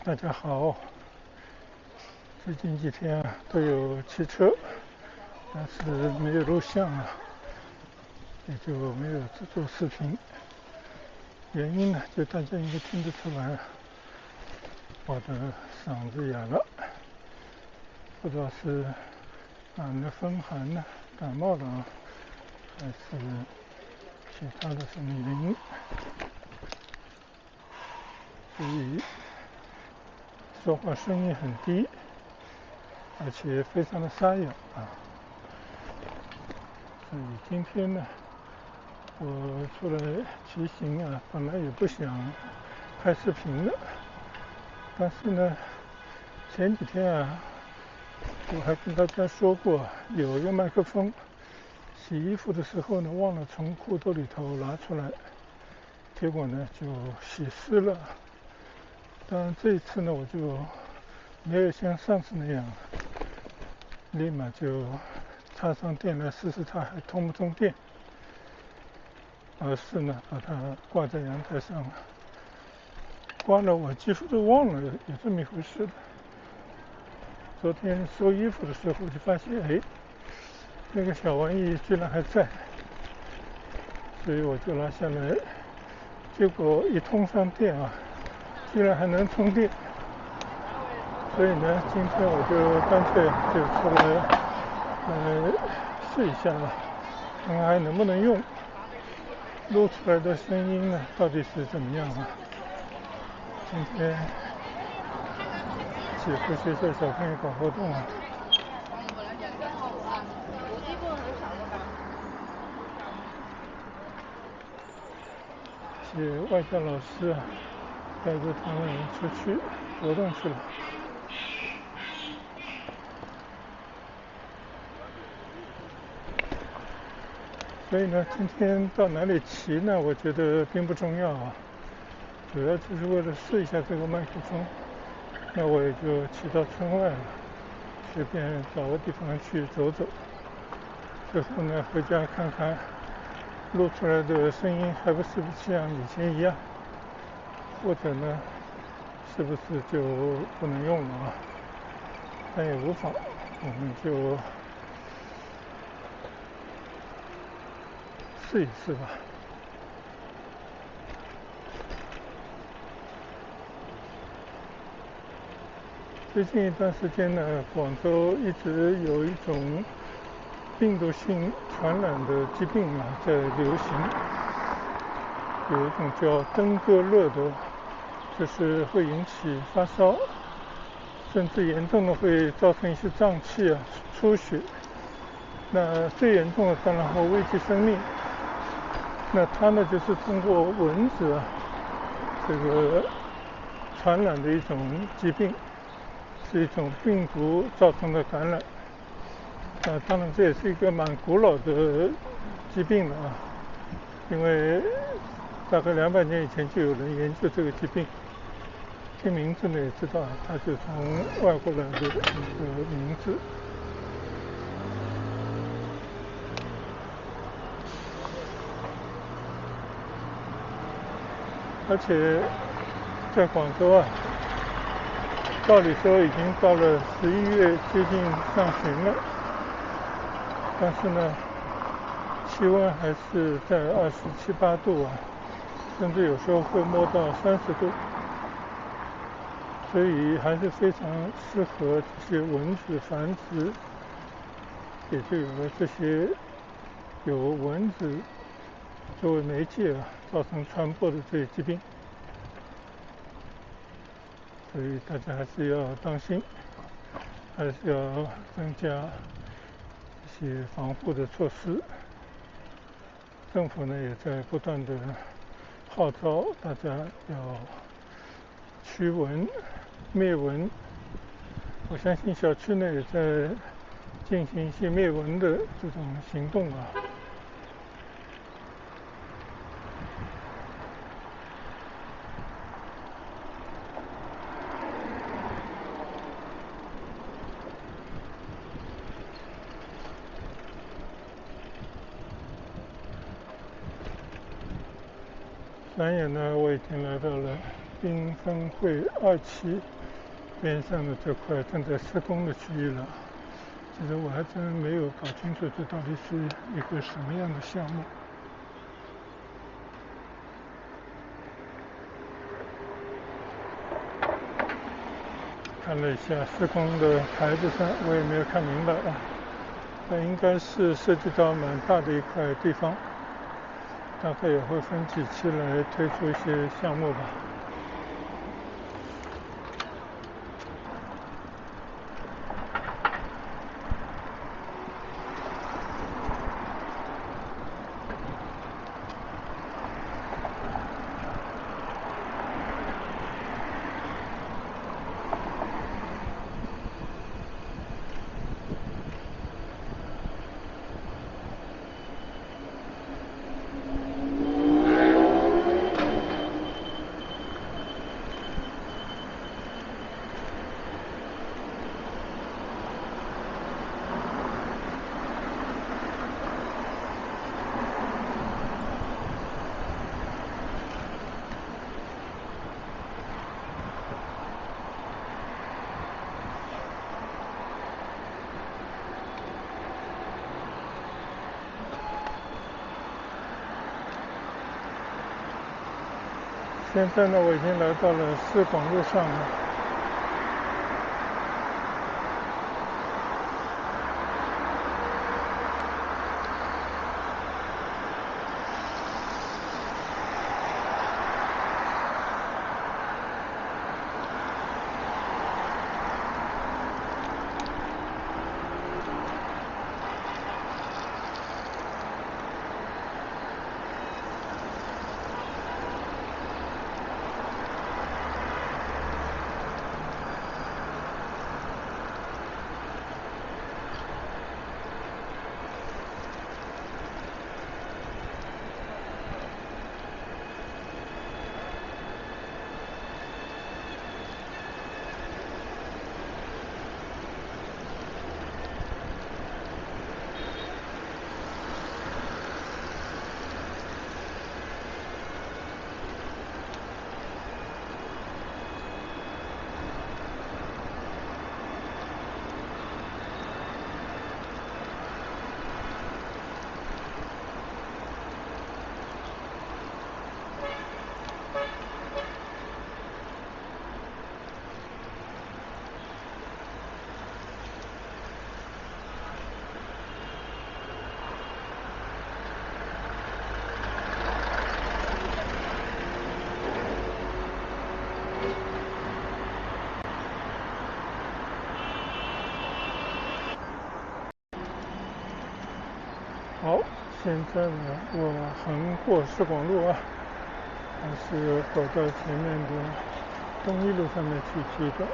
大家好，最近几天都有汽车，但是没有录像也就没有做视频。原因呢，就大家应该听得出来，我的嗓子哑了，不知道是俺的风寒呢，感冒了还是其他的什么原因，所以说话声音很低，而且非常的沙哑所以今天呢，我出来骑行本来也不想拍视频的，但是呢，前几天我还跟大家说过，有一个麦克风，洗衣服的时候呢，忘了从裤兜里头拿出来，结果呢就洗湿了。当然这一次呢，我就没有像上次那样，立马就插上电来试试它还通不通电，而是呢把它挂在阳台上，挂了我几乎都忘了有这么一回事了。昨天收衣服的时候就发现，那个小玩意居然还在，所以我就拿下来，结果一通上电居然还能充电。所以呢，今天我就干脆就出来试一下看看还能不能用，录出来的声音呢到底是怎么样今天几乎学校小朋友搞活动些外教老师带着他们出去活动去了。所以呢，今天到哪里骑呢？我觉得并不重要主要就是为了试一下这个麦克风。那我也就骑到村外了，随便找个地方去走走。最后呢，回家看看录出来的声音还不是像以前一样，或者呢，是不是就不能用了但也无妨，我们就试一试吧。最近一段时间呢，广州一直有一种病毒性传染的疾病在流行，有一种叫登革热的，就是会引起发烧，甚至严重的会造成一些脏器出血。那最严重的当然会危及生命。那它呢，就是通过蚊子这个传染的一种疾病，是一种病毒造成的感染。当然这也是一个蛮古老的疾病了因为大概200年以前就有人研究这个疾病。听名字呢也知道，它就从外国来的一个名字。而且在广州照理说已经到了11月接近上旬了，但是呢，气温还是在27、8度甚至有时候会摸到30度，所以还是非常适合这些蚊子繁殖，也就有了这些有蚊子作为媒介造成传播的这些疾病。所以大家还是要当心，还是要增加一些防护的措施。政府呢也在不断的号召大家要驱蚊灭蚊。我相信小区呢也在进行一些灭蚊的这种行动转眼呢，我已经来到了缤纷汇2期边上的这块正在施工的区域了。其实我还真没有搞清楚这到底是一个什么样的项目。看了一下施工的牌子上，我也没有看明白啊。那应该是涉及到蛮大的一块地方，大概也会分几期来推出一些项目吧。现在呢，我已经来到了市广路上了。好，现在呢，我横过市广路啊，还是走到前面的东一路上面去的。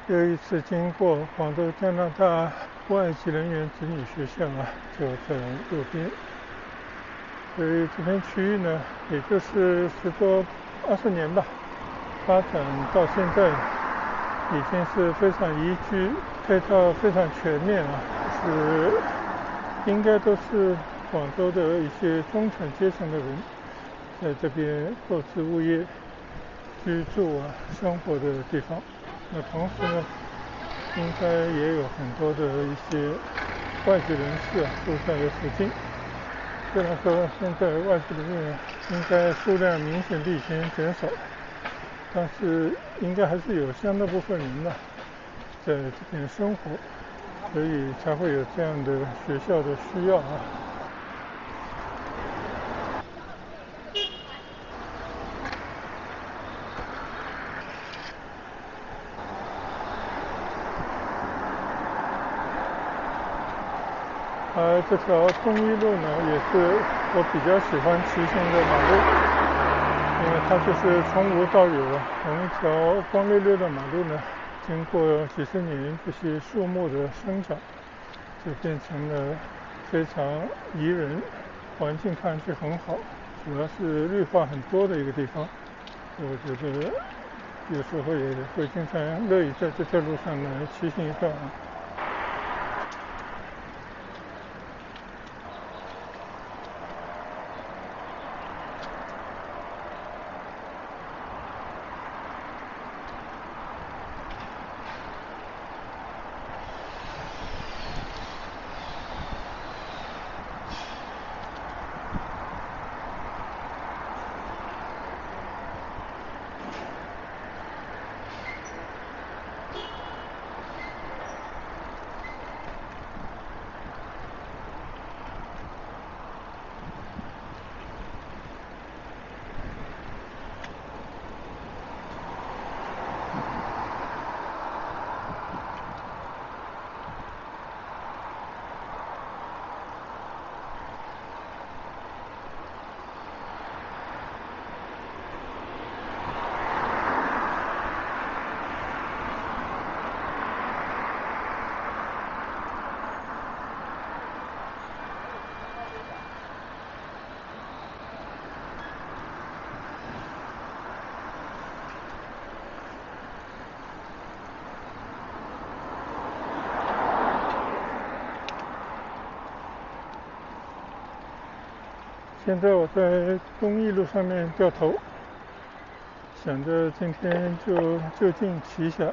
有一次经过广州加拿大外籍人员子女学校就在右边，所以这片区域呢，也就是10多20年吧，发展到现在已经是非常宜居，配套非常全面是应该都是广州的一些中产阶层的人在这边购置物业、居住生活的地方。那同时呢，应该也有很多的一些外籍人士住在附近。虽然说现在外籍人员应该数量明显比以前减少，但是应该还是有相当部分人在这边生活，所以才会有这样的学校的需要这条东一路呢，也是我比较喜欢骑行的马路，因为它就是从无到有从一条光溜溜的马路呢，经过几十年这些树木的生长，就变成了非常宜人，环境看上去很好，主要是绿化很多的一个地方。我觉得有时候也会经常乐意在这条路上呢骑行一段现在我在东义路上面掉头，想着今天就近骑下，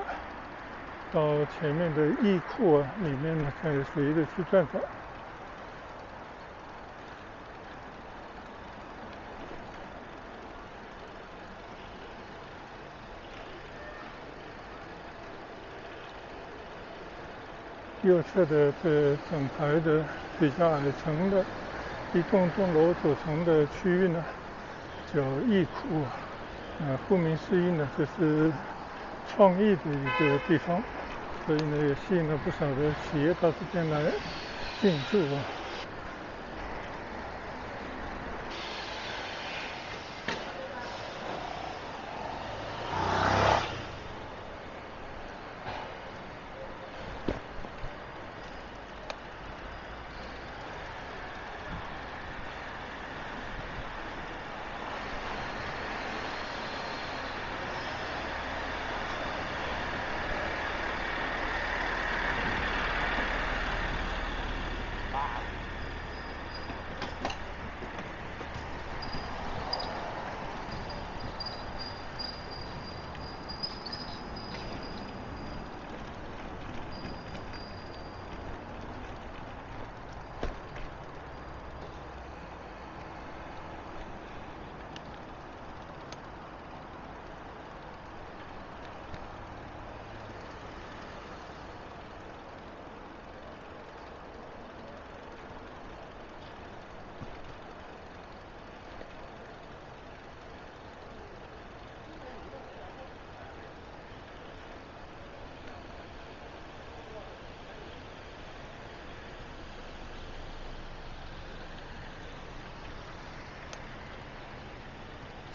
到前面的义库里面呢，再随着去转转。右侧的这整排的比较矮层的一栋楼组成的区域呢，叫义库顾名思义呢，就是创意的一个地方，所以呢也吸引了不少的企业到这边来进驻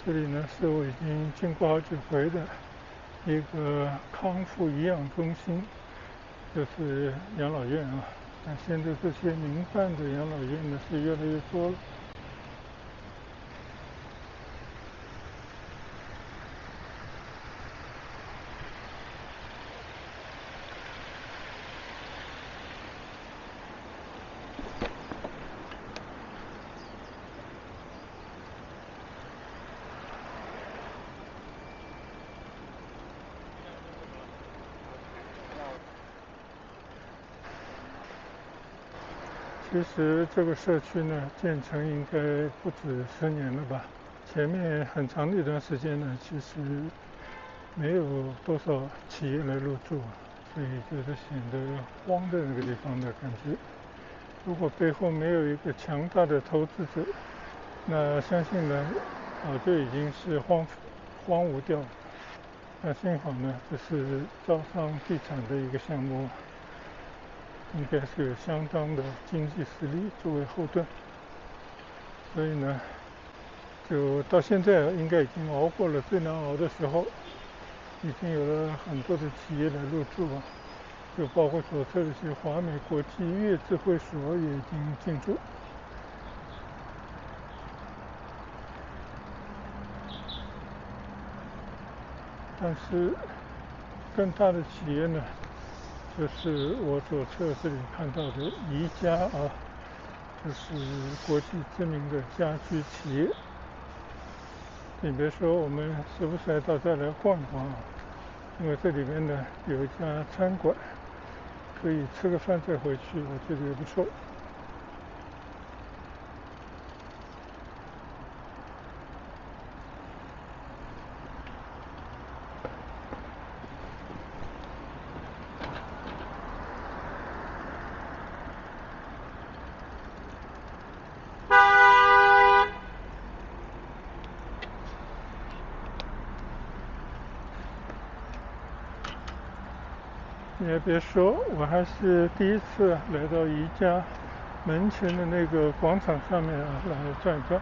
这里呢是我已经经过好几回的一个康复颐养中心，就是养老院啊。那现在这些民办的养老院呢是越来越多了。其实这个社区呢，建成应该不止10年了吧？前面很长的一段时间呢，其实没有多少企业来入住，所以就是显得荒的那个地方的感觉。如果背后没有一个强大的投资者，那相信呢，早就已经是荒芜掉了。那幸好呢，这是招商地产的一个项目，应该是有相当的经济实力作为后盾，所以呢，就到现在应该已经熬过了最难熬的时候，已经有了很多的企业来入驻啊，就包括左侧的一些华美国际粤智会所也已经进驻。但是更大的企业呢，就是我左侧这里看到的宜家啊，就是国际知名的家居企业。你别说，我们时不时还到这来逛一逛啊，因为这里面呢有一家餐馆，可以吃个饭再回去，我觉得也不错。你也别说，我还是第一次来到宜家门前的那个广场上面啊来转一转。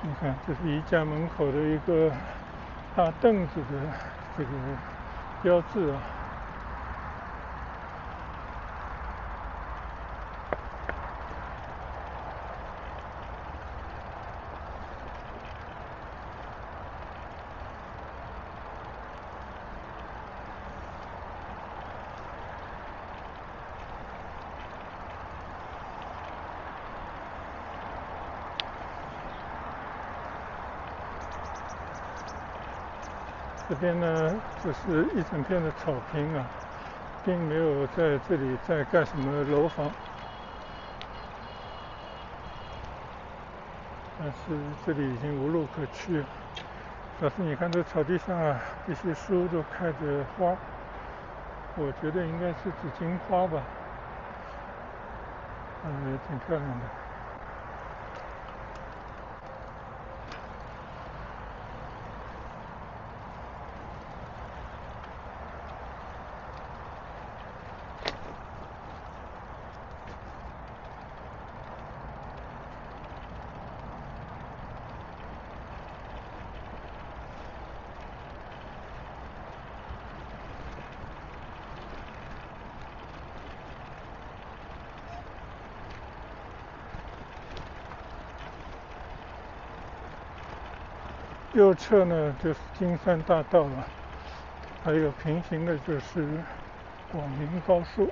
你看，这是宜家门口的一个大凳子的这个标志啊。这边呢，就是一整片的草坪啊，并没有在这里再盖什么楼房。但是这里已经无路可去了。老师，你看这草地上啊，这些树都开着花，我觉得应该是紫荆花吧，挺漂亮的。右侧呢就是金山大道了，还有平行的就是广明高速。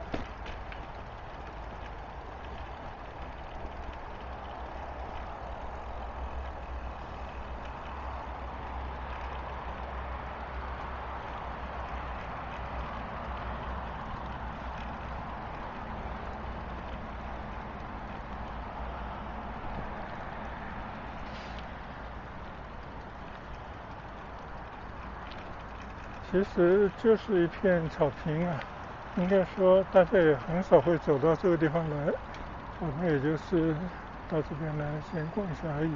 其实就是一片草坪啊，应该说大家也很少会走到这个地方来，我们也就是到这边来闲逛一下而已。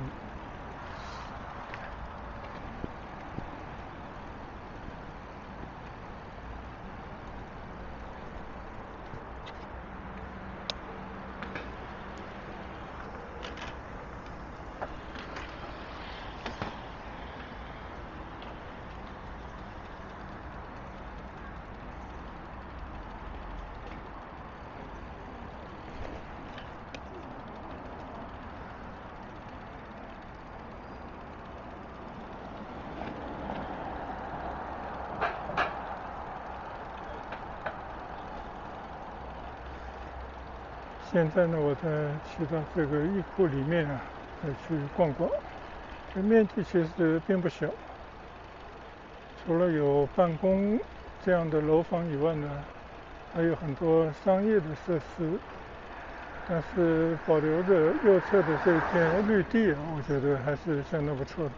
现在呢，我再去到这个艺库里面啊，再去逛逛。这面积其实并不小，除了有办公这样的楼房以外呢，还有很多商业的设施。但是保留着右侧的这片绿地，我觉得还是相当不错的。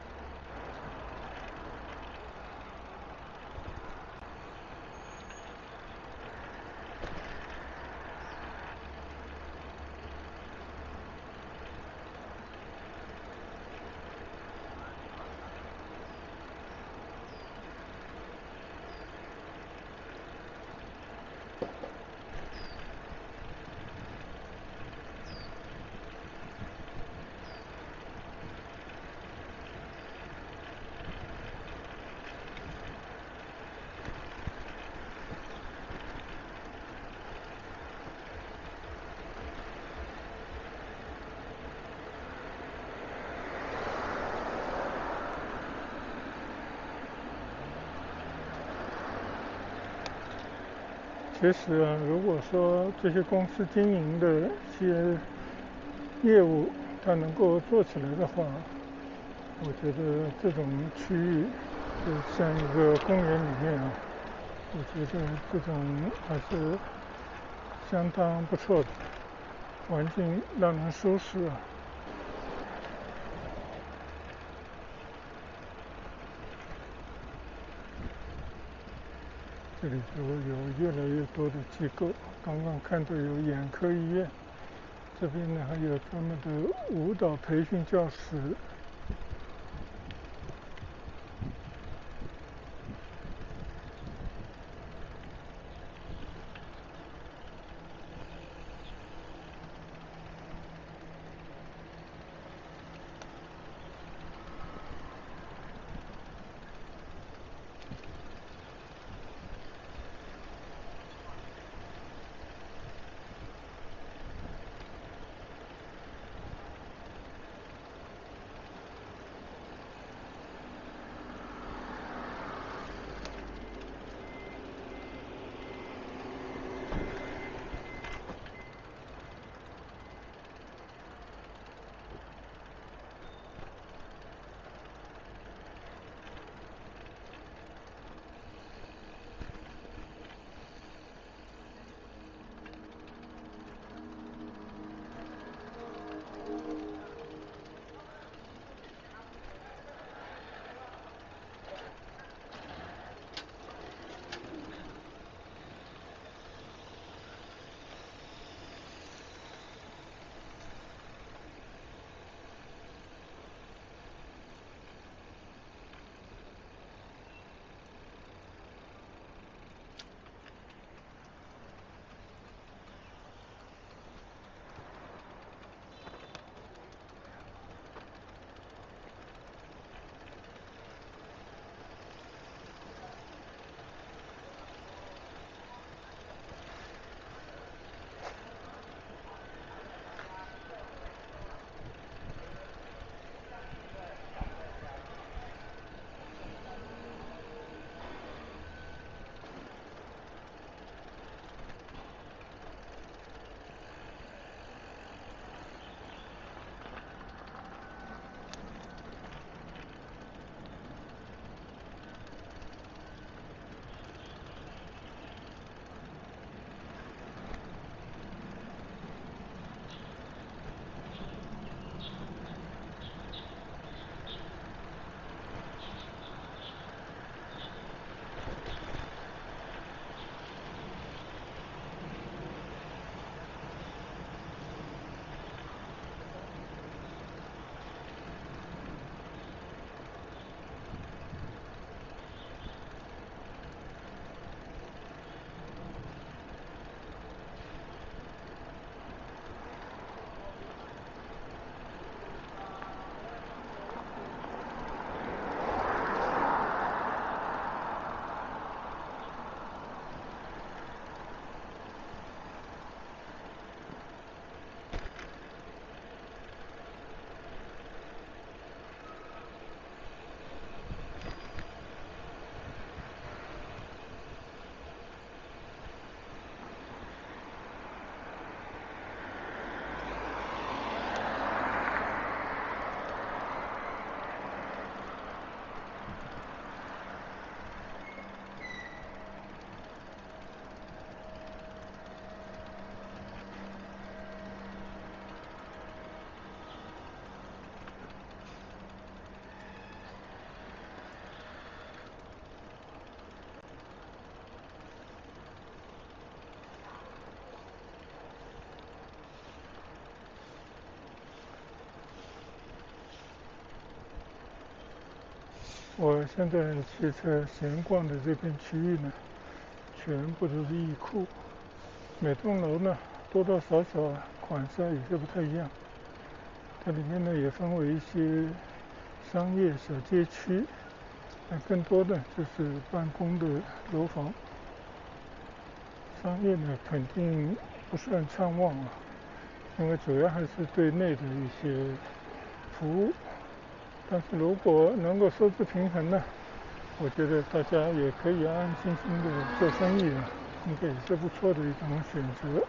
其实啊，如果说这些公司经营的一些业务它能够做起来的话，我觉得这种区域就像一个公园里面啊，我觉得这种还是相当不错的，环境让人舒适啊。这里就有越来越多的机构，刚刚看到有眼科医院，这边呢还有专门的舞蹈培训教室。我现在汽车闲逛的这片区域呢，全部都是艺库，每栋楼呢多多少少款式有些不太一样。它里面呢也分为一些商业小街区，更多的就是办公的楼房。商业呢肯定不算畅旺啊，因为主要还是对内的一些服务。但是如果能够收支平衡呢，我觉得大家也可以安安心心的做生意啊，应该也是不错的一种选择。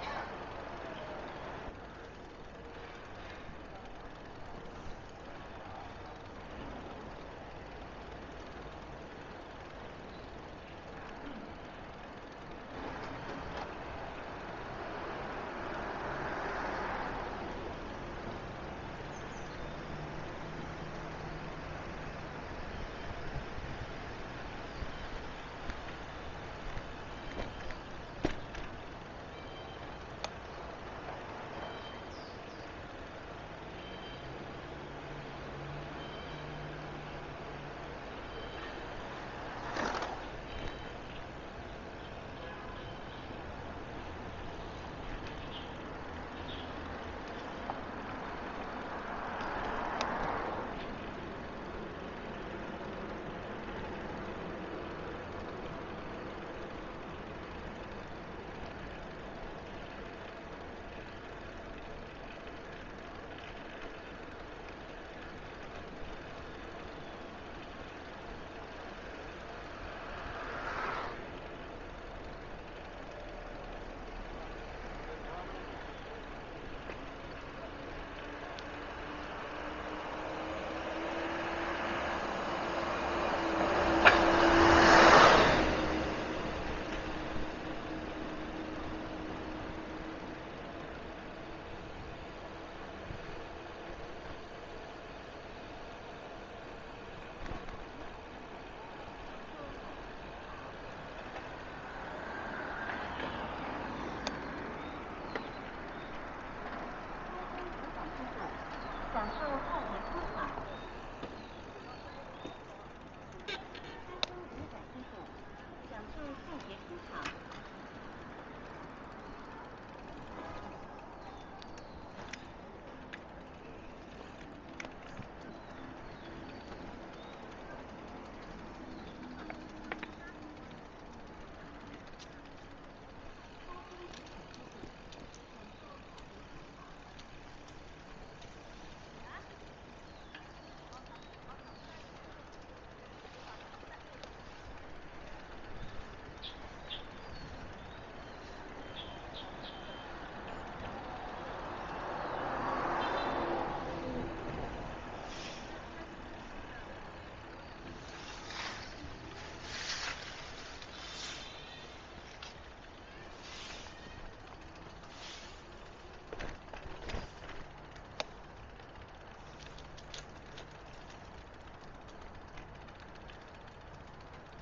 享受快捷出场。享受快捷出场。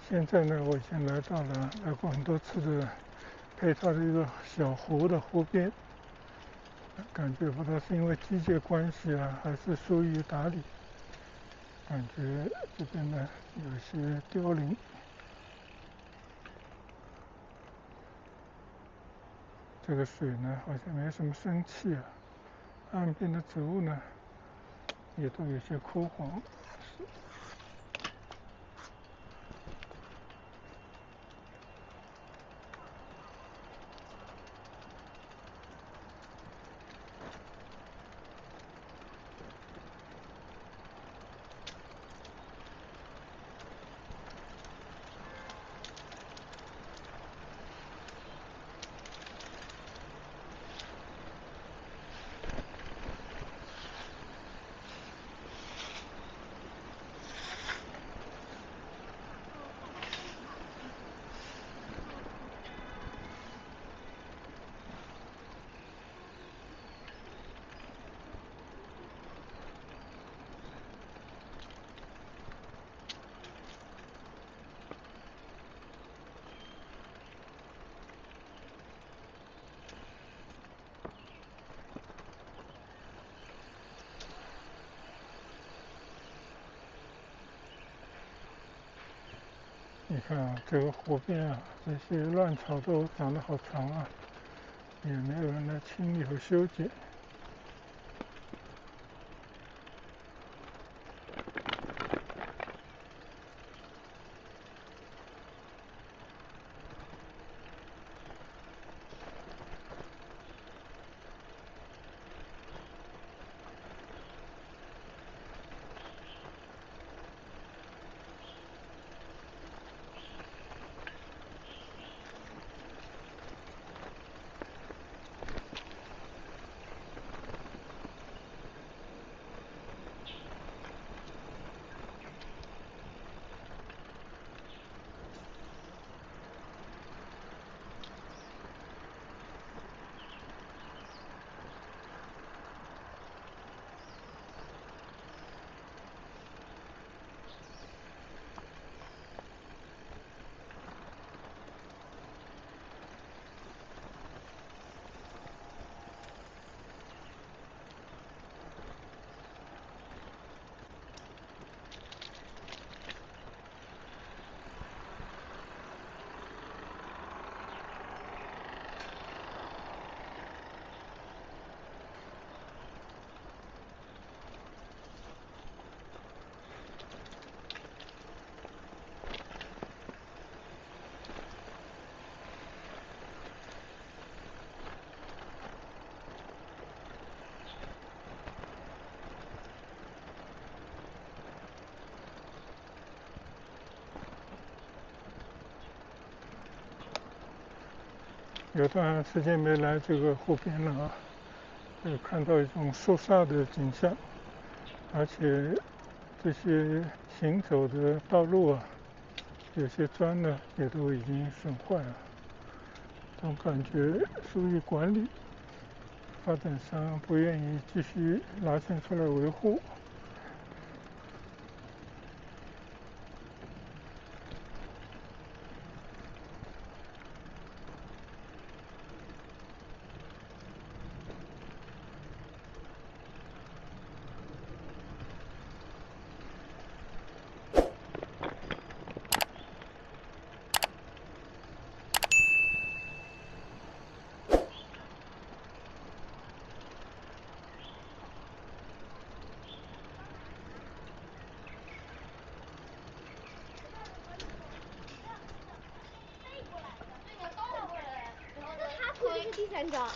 现在呢，我已经来过很多次的配套的一个小湖的湖边，感觉不知道是因为季节关系啊，还是疏于打理，感觉这边呢有些凋零。这个水呢好像没什么生气啊，岸边的植物呢也都有些枯黄。你看啊，这个湖边啊，这些乱草都长得好长啊，也没有人来清理和修剪。有段时间没来这个湖边了啊，就看到一种肃杀的景象，而且这些行走的道路啊，有些砖呢也都已经损坏了，总感觉疏于管理，发展商不愿意继续拿钱出来维护。第三张。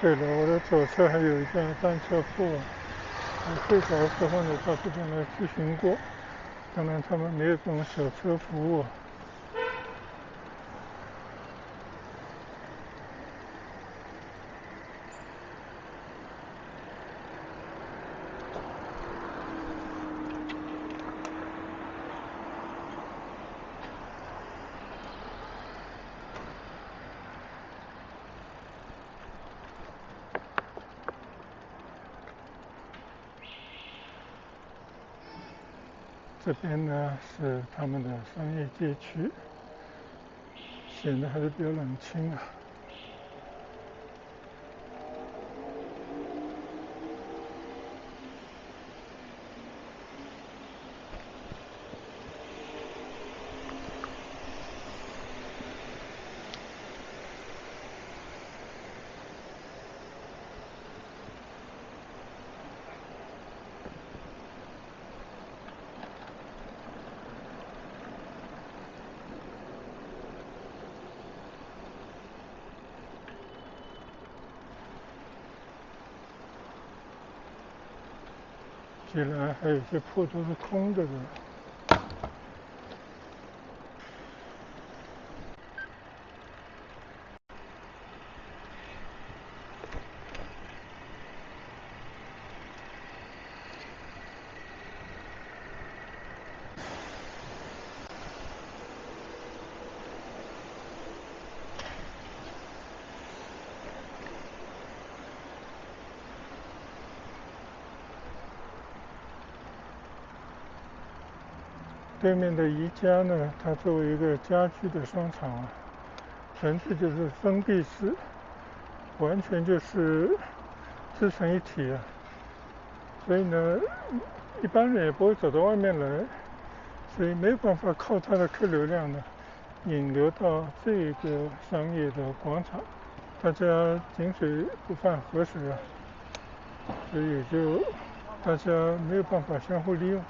对了，我的左侧还有一家单车铺，我最早的时候呢到这边来咨询过，当然他们没有这种小车服务。这边呢是他们的商业街区，显得还是比较冷清啊。既然还有些铺都是空着的。对面的宜家呢，它作为一个家居的商场啊，全是就是封闭式，完全就是自成一体啊。所以呢，一般人也不会走到外面来，所以没有办法靠它的客流量呢引流到这个商业的广场，大家井水不犯河水啊，所以也就大家没有办法相互利用。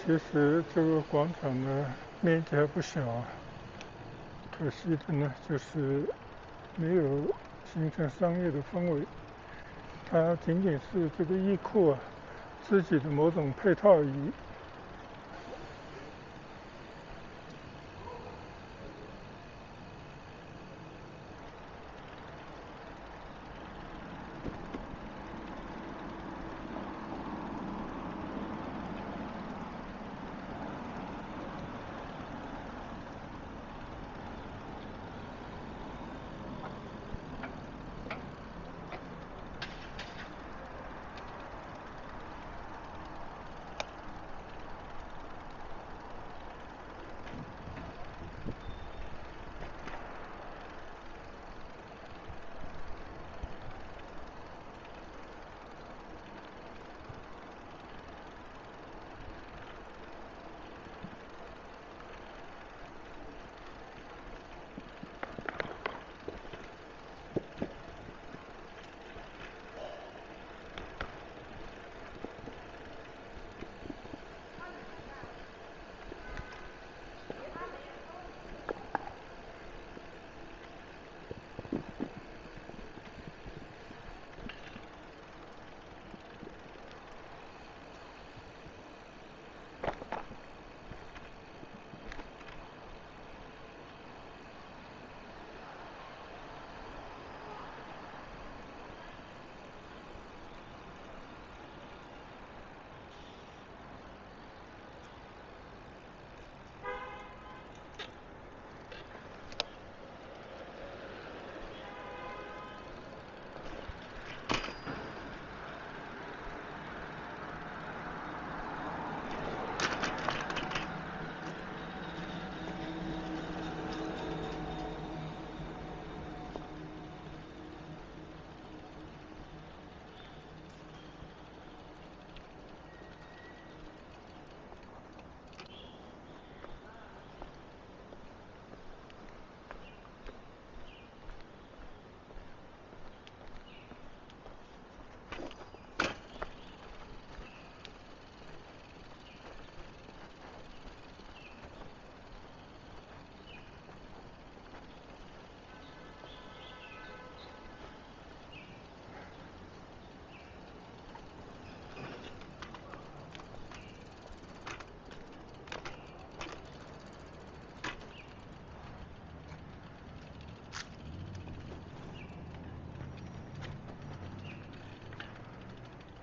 其实这个广场呢面积还不小啊，可惜的呢就是没有形成商业的氛围，它仅仅是这个易库啊自己的某种配套而已。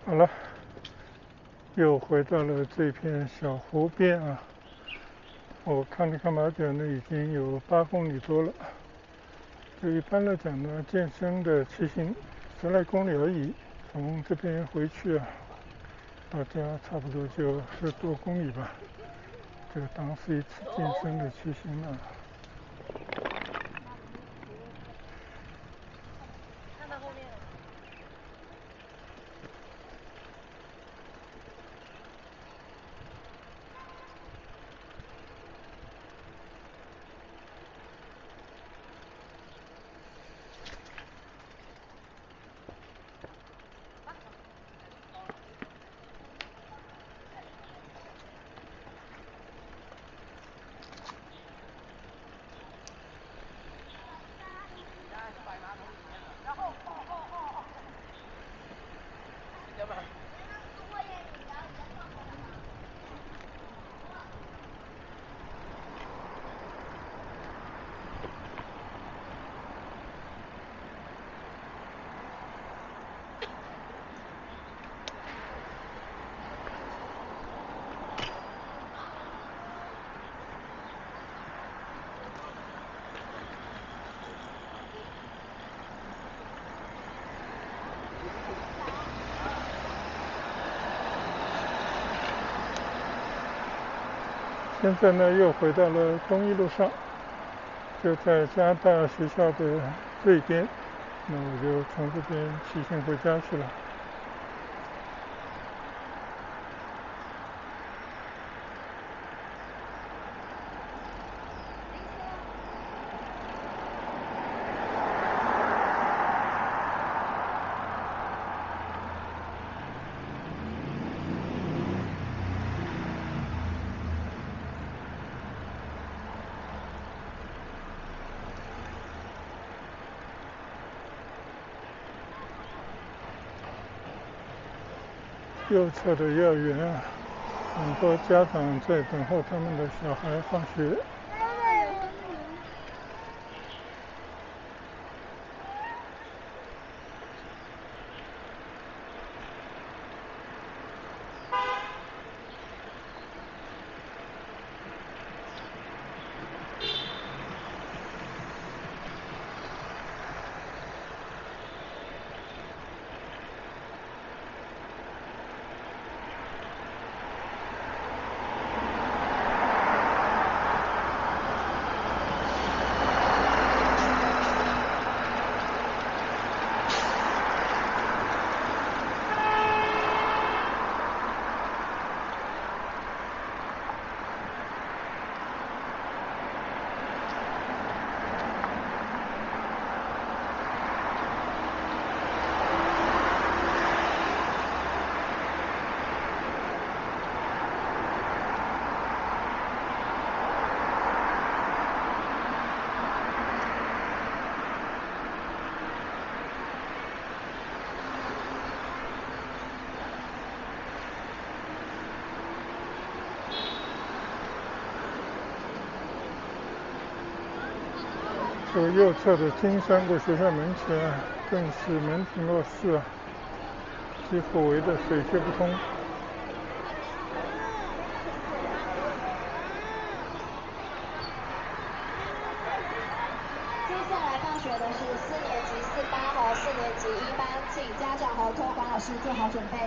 好了，又回到了这片小湖边啊。我看了看码表呢，已经有8公里多了。就一般来讲呢，健身的骑行10来公里而已。从这边回去啊，到家差不多就10多公里吧。这个当是一次健身的骑行了。看到后面了。现在呢又回到了东一路上，就在加大学校的这边，那我就从这边骑行回家去了。右侧的幼儿园啊，很多家长在等候他们的小孩放学。这个右侧的金山国学校门前啊，更是门庭若市啊，几乎围得水泄不通。接下来放学的是4年级4班和4年级1班，请家长和托管老师做好准备。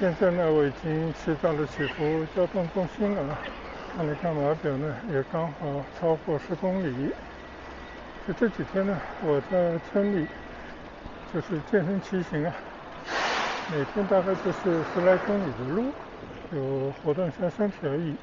现在呢，我已经骑到了祈福交通中心了，看了看码表呢，也刚好超过10公里。这几天呢，我在村里就是健身骑行啊，每天大概就是10来公里的路，有活动一下身体而已。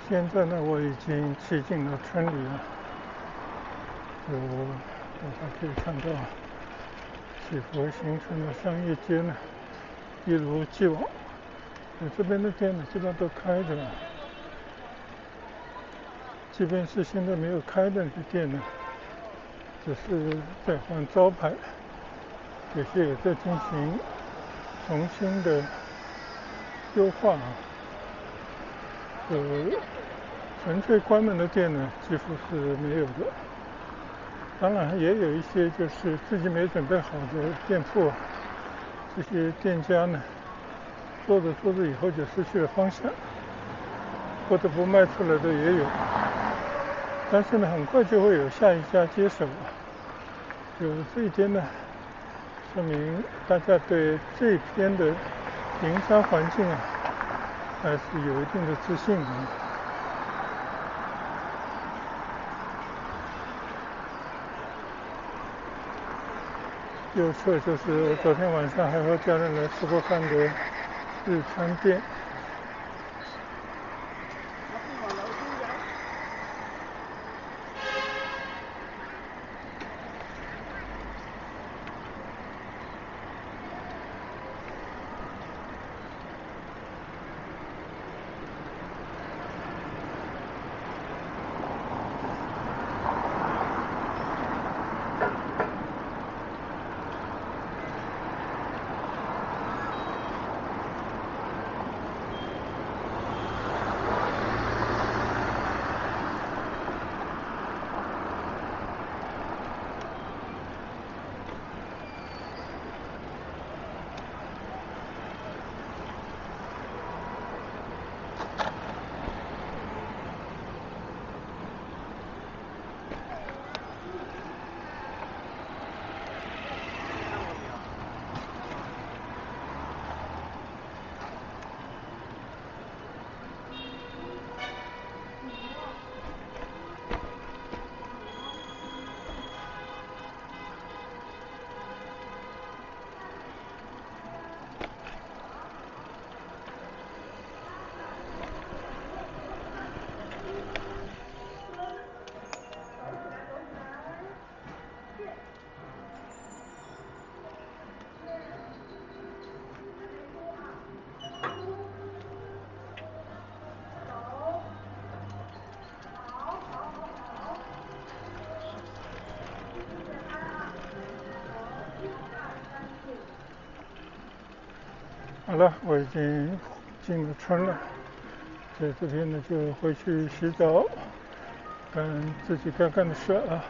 现在呢，我已经骑进了村里了，大家可以看到祈福形成的商业街呢，一如既往，这边的店呢基本上都开着了，即便是现在没有开的那些店呢，只是在换招牌，有些也在进行重新的优化啊。纯粹关门的店呢，几乎是没有的。当然，也有一些就是自己没准备好的店铺，这些店家呢，做着以后就失去了方向，不得不卖出来的也有。但是呢，很快就会有下一家接手。就这一点呢，说明大家对这边的营商环境啊，还是有一定的自信的。右侧就是我昨天晚上还和家人来吃过饭的日餐店。好了，我已经进了村了，在这边呢就回去洗澡，干自己该干的事啊。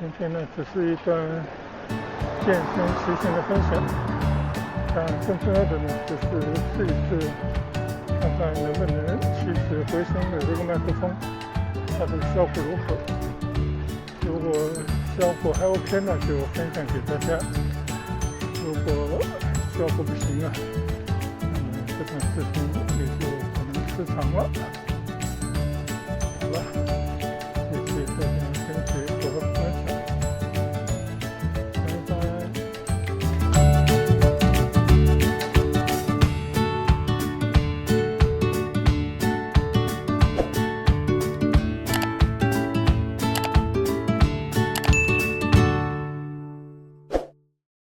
今天呢只是一段健身骑行的分享，但更重要的呢就是试一试，看看能不能起死回生的这个麦克风，它的效果如何。如果效果还 OK 呢，就分享给大家。如果效果不行啊，那么这段视频也就不能时长了。